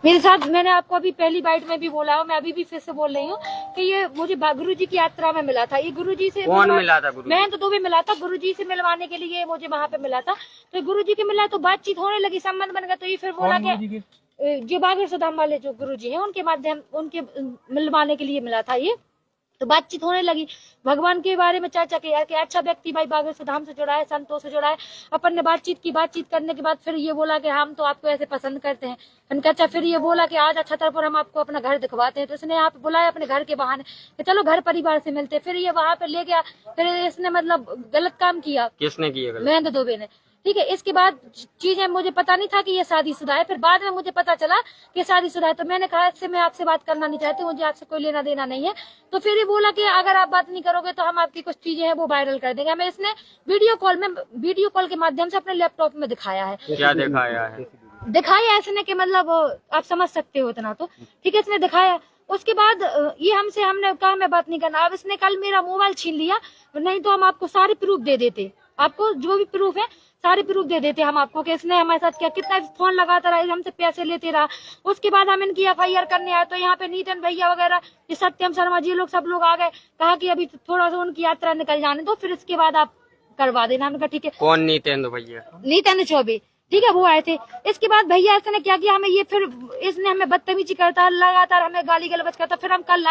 मेरे साथ, मैंने आपको अभी पहली बाइट में भी बोला हूँ, मैं अभी भी फिर से बोल रही हूँ कि ये मुझे गुरु जी की यात्रा में मिला था। ये गुरु जी से कौन मिला था? गुरु मैं तो दो भी मिला था, गुरु जी से मिलवाने के लिए मुझे वहाँ पे मिला था। तो गुरु जी के मिला तो बातचीत होने लगी, संबंध बन गया। तो ये फिर बोला कि जो बागेश्वर धाम वाले जो गुरु जी हैं उनके माध्यम, उनके मिलवाने के लिए मिला था ये। तो बातचीत होने लगी, भगवान के बारे में चर्चा की कि अच्छा व्यक्ति भाई बागेश्वर धाम से जुड़ा है, संतों से जुड़ा है। अपन ने बातचीत की, बातचीत करने के बाद फिर ये बोला कि हम तो आपको ऐसे पसंद करते हैं। अच्छा, फिर ये बोला कि आज छतरपुर हम आपको अपना घर दिखवाते हैं। तो इसने यहाँ पे बुलाया अपने घर के बहाने कि चलो घर परिवार से मिलते। फिर ये वहां पे ले गया, फिर इसने मतलब गलत काम किया। किसने किया गलत? महेंद्र दुबे ने। ठीक है, इसके बाद चीजें मुझे पता नहीं था कि ये शादीशुदा है। फिर बाद में मुझे पता चला कि शादीशुदा है। तो मैंने कहा इससे मैं आपसे बात करना नहीं चाहती, मुझे आपसे कोई लेना देना नहीं है। तो फिर ये बोला कि अगर आप बात नहीं करोगे तो हम आपकी कुछ चीजें हैं वो वायरल कर देंगे। हमें इसने वीडियो कॉल के माध्यम से अपने लैपटॉप में दिखाया है। क्या दिखाया है? दिखाया इसने कि मतलब आप समझ सकते हो इतना तो ठीक है, इसने दिखाया। उसके बाद ये हमने कहा मैं बात नहीं करना। अब इसने कल मेरा मोबाइल छीन लिया, नहीं तो हम आपको सारे प्रूफ दे देते, आपको जो भी प्रूफ है सारे प्रूफ दे देते हम आपको कि इसने हमारे साथ क्या, कितना फोन लगाता रहा, हमसे पैसे लेते रहा। उसके बाद हम इनकी FIR करने आए तो यहाँ पे नीतन भैया वगैरह, ये सत्यम शर्मा जी लोग, सब लोग आ गए। कहा कि अभी थोड़ा सा उनकी यात्रा निकल जाने दो, फिर इसके बाद आप करवा देना। हमने कहा ठीक है। कौन नीतेंद्र भैया? नीतेंद्र चौबे, ठीक है, वो आए थे। इसके बाद भैया इसने क्या किया, हमें ये फिर इसने हमें बदतमीजी करता, लगातार हमें गाली गलौज करता। फिर हम कल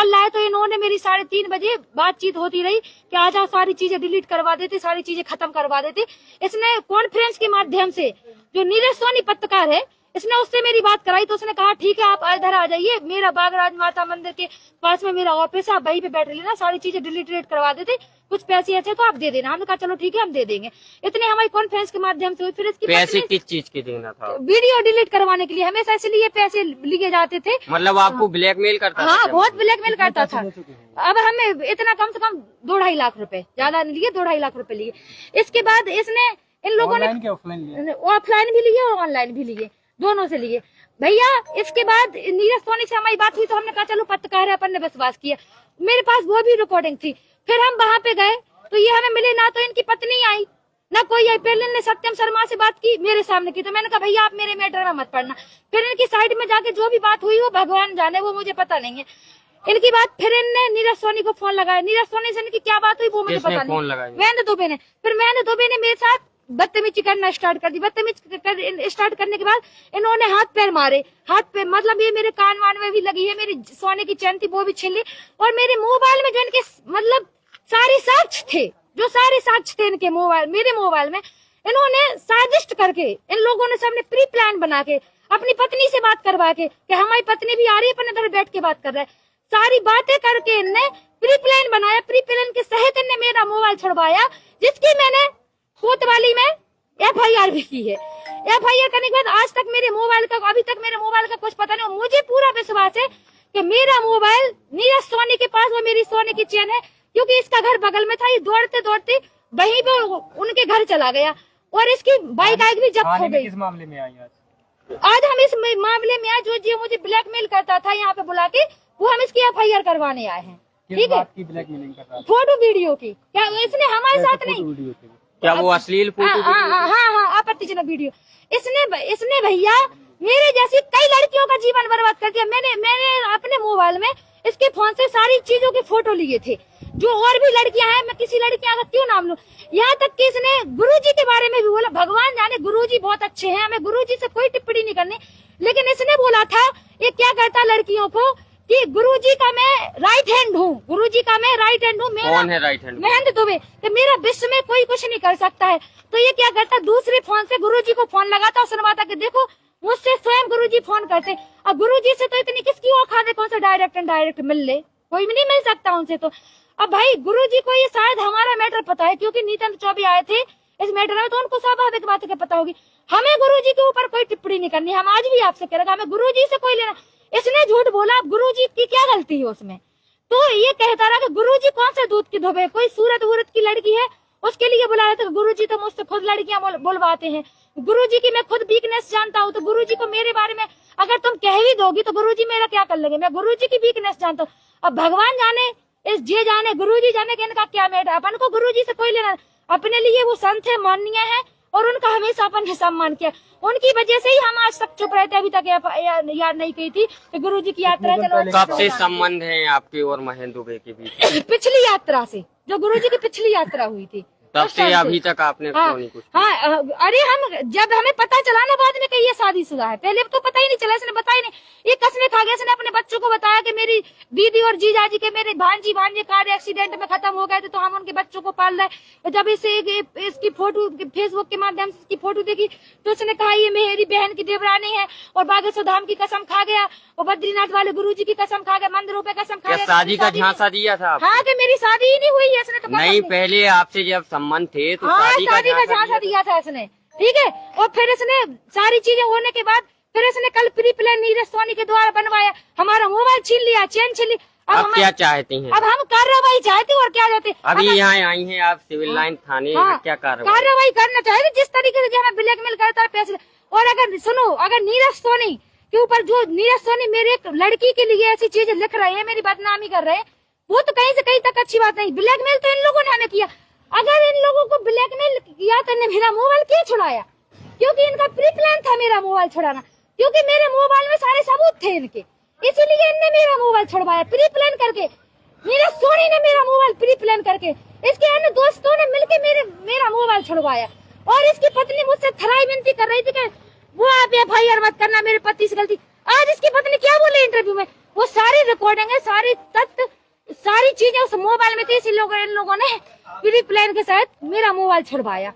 लाए तो इन्होंने मेरी 3:30 बजे बातचीत होती रही कि आज सारी चीजें डिलीट करवा देते, सारी चीजें खत्म करवा देते। इसने कॉन्फ्रेंस के माध्यम से, जो नीरज सोनी पत्रकार है, इसने उससे मेरी बात कराई। तो उसने कहा ठीक है आप इधर आ जाइए, मेरा बागराज माता मंदिर के पास में मेरा ऑफिस है, आप वहीं पे बैठ लेना, सारी चीजें डिलीट करवा देते, कुछ पैसे ऐसे तो आप दे देना। हमने कहा चलो ठीक है हम दे देंगे। इतने हमारी कॉन्फ्रेंस के माध्यम से हुई। फिर इसकी पैसे किस चीज के देना था? वीडियो डिलीट करवाने के लिए, हमेशा इसलिए पैसे लिए जाते थे। मतलब आपको ब्लैकमेल करता था? हाँ, बहुत ब्लैकमेल करता था। अब हमें इतना कम से कम 2-2.5 लाख रुपए, ज्यादा नहीं लिए, 2-2.5 लाख रुपए लिए। इसके बाद इसने इन लोगों ने ऑफलाइन भी लिए और ऑनलाइन भी लिए, दोनों से लिए भैया। इसके बाद नीरज सोनी से हमारी बात हुई तो हमने कहा चलो पत्रकार है, अपन ने विश्वास किया। मेरे पास वो भी रिकॉर्डिंग थी। फिर हम वहां पे गए तो ये हमें मिले ना, तो इनकी पत्नी आई ना कोई आई। पहले ने सत्यम शर्मा से बात की, मेरे सामने की। तो मैंने कहा भैया आप मेरे मैटर में मत पड़ना। फिर इनकी साइड में जाके जो भी बात हुई वो भगवान जाने, वो मुझे पता नहीं है इनकी बात। फिर इनने नीरज सोनी को फोन लगाया। नीरज सोनी से इनकी क्या बात हुई वो मुझे पता नहीं। महेंद्र दुबे ने। फिर महेंद्र दुबे ने मेरे साथ बदतमीजी करना स्टार्ट कर दी। बदतमीजी स्टार्ट करने के बाद इन्होंने हाथ पैर मारे। हाथ पैर मतलब ये मेरे कान वान में भी लगी है, मेरी सोने की चैन थी वो भी छीन ली। और मेरे मोबाइल में जो इनके मतलब सारे साक्ष्य थे, जो सारे साक्ष्य थे इनके मोबाइल, मेरे मोबाइल में, इन्होंने साजिश करके, इन लोगों ने सबने प्री प्लान बना के अपनी पत्नी से बात करवा के कि हमारी पत्नी भी आ रही है, अपन इधर बैठ के बात कर रहे हैं, सारी बातें करके इनने प्री प्लान बनाया। प्री प्लान के सहित इनने मेरा मोबाइल छुड़वाया, जिसकी मैंने कोतवाली में FIR भी की है। FIR करने के बाद आज तक मेरे मोबाइल का, अभी तक मेरे मोबाइल का कुछ पता नहीं। मुझे पूरा विश्वास है कि मेरा मोबाइल नीरज सोनी के पास, वो मेरी सोने की चेन है, क्योंकि इसका घर बगल में था। ये दौड़ते दौड़ते वहीं पे उनके घर चला गया और इसकी बाइक भी जब्त हो गई। किस मामले में आई आज हम इस मामले में आए, जो मुझे ब्लैकमेल करता था यहाँ पे बुला के, वो हम इसकी FIR करवाने आए हैं। ठीक है, फोटो वीडियो की। क्या इसने हमारे साथ नहीं, क्या वो अश्लील फोटो? हाँ, आपत्तिजनक वीडियो। इसने भैया मेरे जैसी कई लड़कियों का जीवन बर्बाद कर दिया। मैंने अपने मोबाइल में इसके फोन से सारी चीजों के फोटो लिए थे, जो और भी लड़कियां हैं, मैं किसी लड़कियां का क्यों नाम लूं। यहाँ तक कि इसने गुरुजी के बारे में भी बोला। भगवान जाने गुरुजी बहुत अच्छे हैं, हमें गुरुजी से कोई टिप्पणी नहीं करनी। लेकिन इसने बोला था ये क्या करता लड़कियों को कि गुरुजी का मैं राइट हैंड हूँ, गुरुजी का मैं राइट हैंड हूँ। कौन है राइट हैंड? महेंद्र दुबे। कि मेरा विश्व में कोई कुछ नहीं कर सकता है। तो ये क्या करता, दूसरे फोन से गुरुजी को फोन लगाता और सुनवाता कि देखो मुझसे स्वयं गुरुजी फोन करते। अब गुरुजी से तो इतनी किसकी औकात है, कौन सा डायरेक्ट एंड डायरेक्ट मिल ले, कोई भी नहीं मिल सकता उनसे। तो अब भाई गुरुजी को ये शायद हमारा मैटर पता है, क्योंकि नीतेंद्र चौबे आए थे इस मैटर में, तो उनको स्वाभाविक बात है पता होगी। हमें गुरुजी के ऊपर कोई टिप्पणी नहीं करनी। हम आज भी आपसे कह रहे हैं, हमें गुरुजी से कोई लेना। इसने झूठ बोला, अब गुरुजी की क्या गलती है उसमें। तो ये कहता रहा कि गुरुजी कौन से दूध की धोबे, कोई सूरत वूरत की लड़की है उसके लिए बुलाया था। गुरुजी तो मुझसे खुद लड़कियां बुलवाते हैं। गुरुजी की मैं खुद वीकनेस जानता हूँ, तो गुरुजी को मेरे बारे में अगर तुम कह भी दोगी तो गुरुजी मेरा क्या कर लेंगे। मैं गुरुजी की वीकनेस जानता हूँ। अब भगवान जाने, इस जे जाने, गुरुजी जाने के इनका क्या मैटर। अपन को गुरुजी से कोई लेना, अपने लिए वो संत है, माननीय है, और उनका हमेशा अपन सम्मान किया। उनकी वजह से ही हम आज तक चुप रहते, अभी तक याद नहीं की थी कि गुरुजी की यात्रा चलो। कब से संबंध है आपके और महेंद्र दुबे के बीच? पिछली यात्रा से, जो गुरुजी की पिछली यात्रा हुई थी तब से अभी तक आपने क्यों नहीं कुछ? हाँ, अरे हम जब हमें पता चला ना बाद में कि ये शादीशुदा है, पहले तो पता ही नहीं चला, इसने बताया नहीं। ये कसने खा गया, इसने अपने बच्चों को बताया कि मेरी दीदी और जीजाजी के मेरे भांजी कार एक्सीडेंट में खत्म हो गए थे, तो हम उनके बच्चों को पाल रहे। जब इसे इसकी फोटो फेसबुक के माध्यम से इसकी फोटो देखी तो उसने कहा ये मेरी बहन की देवरानी है, और बागेश्वर धाम की कसम खा गया, और बद्रीनाथ वाले गुरुजी की कसम खा गया, मंदिरों पे कसम खा गया। शादी का झांसा दिया था? हाँ, कि मेरी शादी ही नहीं हुई है, इसने तो नहीं, पहले आपसे जब संबंध थे तो शादी का झांसा दिया था इसने, ठीक है। और फिर इसने सारी चीजें होने के बाद फिर इसने कल प्री प्लान नीरज सोनी के द्वारा बनवाया, हमारा मोबाइल छीन लिया, चैन छीन ली। अब क्या चाहती हैं? अब हम कार्रवाई चाहते और क्या चाहते? अभी यहाँ आई हैं आप सिविल लाइन थाने, क्या कार्रवाई करना चाहते? जिस तरीके से हमें ब्लैकमेल करता है पैसे। और अगर सुनो, अगर नीरज सोनी के ऊपर जो नीरज सोनी मेरे एक लड़की के लिए ऐसी चीजें लिख रहे हैं, मेरी बदनामी कर रहे हैं, वो तो कहीं से कहीं तक अच्छी बात नहीं। ब्लैकमेल तो इन लोगों ने हमें किया। अगर इन लोगों को ब्लैकमेल किया तो इन्हें मेरा मोबाइल क्यों छुड़ाया? क्योंकि इनका प्री प्लान था मेरा मोबाइल छुड़ाना, क्योंकि मेरे मोबाइल में सारे सबूत थे इनके, इसीलिए इनने मेरा मोबाइल छुड़वाया प्री प्लान करके। नीरज सोनी ने मेरा मोबाइल प्री प्लान करके, इसके अन्य दोस्तों ने मिलकर मेरा मोबाइल छुड़वाया। और इसकी पत्नी मुझसे थराई विनती कर रही थी कि वो आप FIR मत करना, मेरे पति से गलती। आज इसकी पत्नी क्या बोले इंटरव्यू में, वो सारी रिकॉर्डिंग है, सारी तथ्य, सारी चीजें उस मोबाइल में थी, इसी इन लोगों ने प्री प्लान के साथ मेरा मोबाइल छुड़वाया।